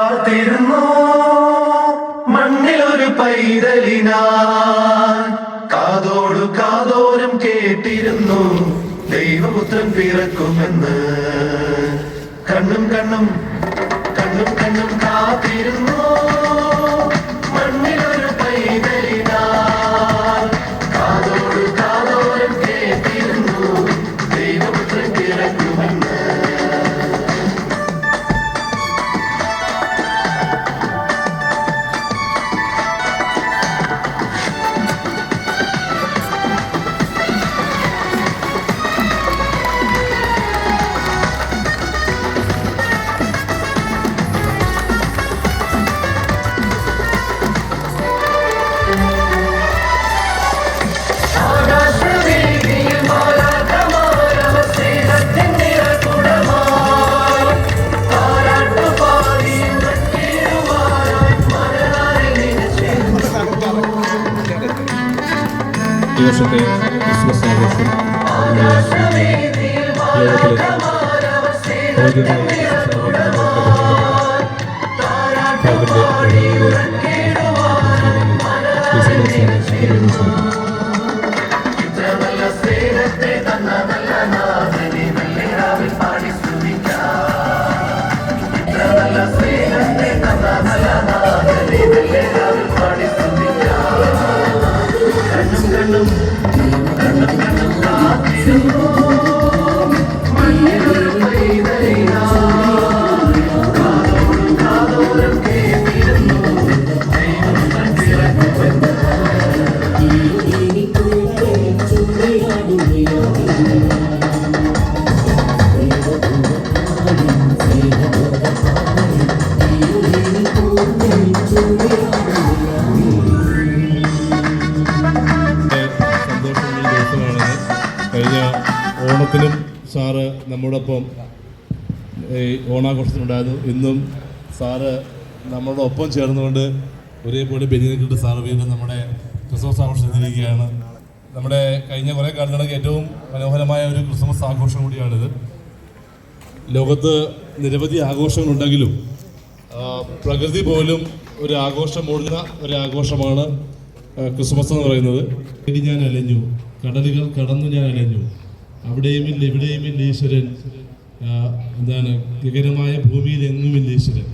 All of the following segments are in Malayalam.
കാത്തിരുന്നു മണ്ണിലൊരു പൈതലിനാൻ കാതോടു കാതോരം കേട്ടിരുന്നു ദൈവപുത്രൻ പിറക്കുമെന്ന്. കണ്ണും കണ്ണും കണ്ണും കണ്ണും കാത്തിരുന്നു മണ്ണിലൊരു പൈതലിനാൻ കാതോടു കാതോരം കേട്ടിരുന്നു ദൈവപുത്രൻ പിറക്കുമെന്ന്. ഈ വർഷത്തെ ക്രിസ്മസ് ആഘോഷം ഓണത്തിനും സാറ് നമ്മോടൊപ്പം ഈ ഓണാഘോഷത്തിനുണ്ടായിരുന്നു. ഇന്നും സാറ് നമ്മളുടെ ഒപ്പം ചേർന്നുകൊണ്ട് ഒരേപോലെ ബെനിക്കിട്ട് സാറ് വീണ്ടും നമ്മുടെ ക്രിസ്മസ് ആഘോഷത്തിലിരിക്കുകയാണ്. നമ്മുടെ കഴിഞ്ഞ കുറേ കാലത്തിനിടയ്ക്ക് ഏറ്റവും മനോഹരമായ ഒരു ക്രിസ്മസ് ആഘോഷം കൂടിയാണിത്. ലോകത്ത് നിരവധി ആഘോഷങ്ങളുണ്ടെങ്കിലും പ്രകൃതി പോലും ഒരു ആഘോഷം മൂടുന്ന ഒരു ആഘോഷമാണ് ക്രിസ്മസ് എന്ന് പറയുന്നത്. ഞാൻ അലഞ്ഞു, കടലുകൾ കടന്നു ഞാൻ അലഞ്ഞു, അവിടെയുമില്ല ഇവിടെയുമില്ല ഈശ്വരൻ, എന്താണ് ഗഗനമായ ഭൂമിയിൽ എങ്ങുമില്ല ഈശ്വരൻ.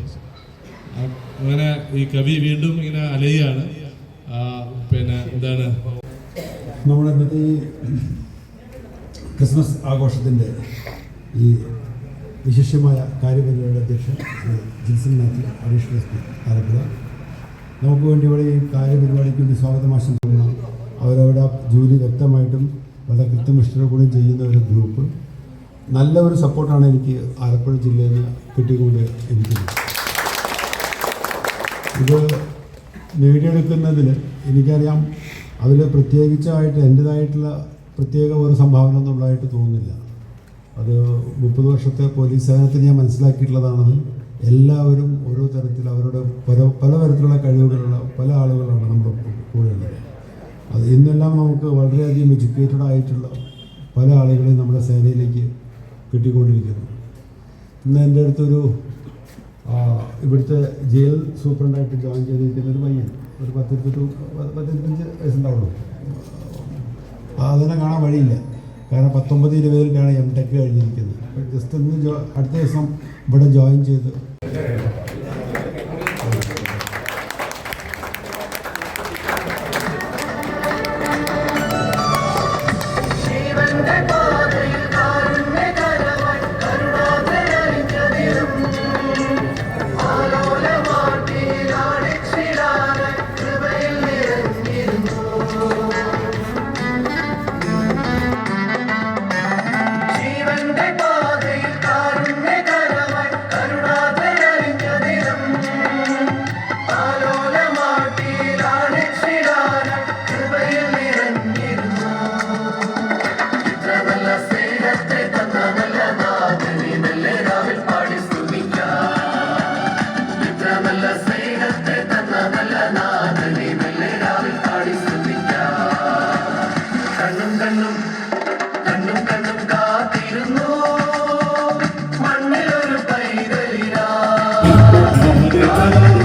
അങ്ങനെ ഈ കവി വീണ്ടും ഇങ്ങനെ അലയുകയാണ്. പിന്നെ എന്താണ് നമ്മുടെ ഇന്നത്തെ ഈ ക്രിസ്മസ് ആഘോഷത്തിൻ്റെ ഈ വിശിഷ്ടമായ കാര്യപരിപാടിയുടെ അധ്യക്ഷൻ Jinson Mathew, additional S P Alappuzha, നമുക്ക് വേണ്ടി ഇവിടെ ഈ കാര്യപരിപാടിക്ക് വേണ്ടി സ്വാഗതം ആശംസിക്കുന്ന അവരവരുടെ ജോലി വ്യക്തമായിട്ടും വളരെ കൃത്യനിഷ്ഠയോടെ കൂടി ചെയ്യുന്ന ഒരു ഗ്രൂപ്പ്. നല്ല ഒരു സപ്പോർട്ടാണ് എനിക്ക് ആലപ്പുഴ ജില്ലയിൽ നിന്ന് കിട്ടിക്കൊണ്ട് എനിക്കുള്ളത്. ഇത് നേടിയെടുക്കുന്നതിൽ എനിക്കറിയാം അതിൽ പ്രത്യേകിച്ചായിട്ട് എൻ്റേതായിട്ടുള്ള പ്രത്യേക ഒരു സംഭാവന ഒന്നുള്ളതായിട്ട് തോന്നുന്നില്ല. അത് 30 വർഷത്തെ പോലീസ് സേവനത്തിൽ ഞാൻ മനസ്സിലാക്കിയിട്ടുള്ളതാണത്. എല്ലാവരും ഓരോ തരത്തിൽ അവരുടെ പല തരത്തിലുള്ള കഴിവുകളുള്ള പല ആളുകളാണ് നമ്മുടെ കൂടെ ഉള്ളത്. അത് ഇന്നെല്ലാം നമുക്ക് വളരെയധികം എഡ്യൂക്കേറ്റഡ് ആയിട്ടുള്ള പല ആളുകളെയും നമ്മുടെ സേനയിലേക്ക് കിട്ടിക്കൊണ്ടിരിക്കുന്നു. ഇന്ന് എൻ്റെ അടുത്തൊരു ഇവിടുത്തെ ജയിൽ സൂപ്രണ്ടായിട്ട് ജോയിൻ ചെയ്തിരിക്കുന്ന ഒരു പയ്യൻ, ഒരു 10-25 വയസ്സുണ്ടാവുള്ളൂ. അതിനെ കാണാൻ വഴിയില്ല, കാരണം 19-20 M.Tech കഴിഞ്ഞിരിക്കുന്നത്. ജസ്റ്റ് ഒന്ന് അടുത്ത ദിവസം ഇവിടെ ജോയിൻ ചെയ്ത് കാതോർത്ത്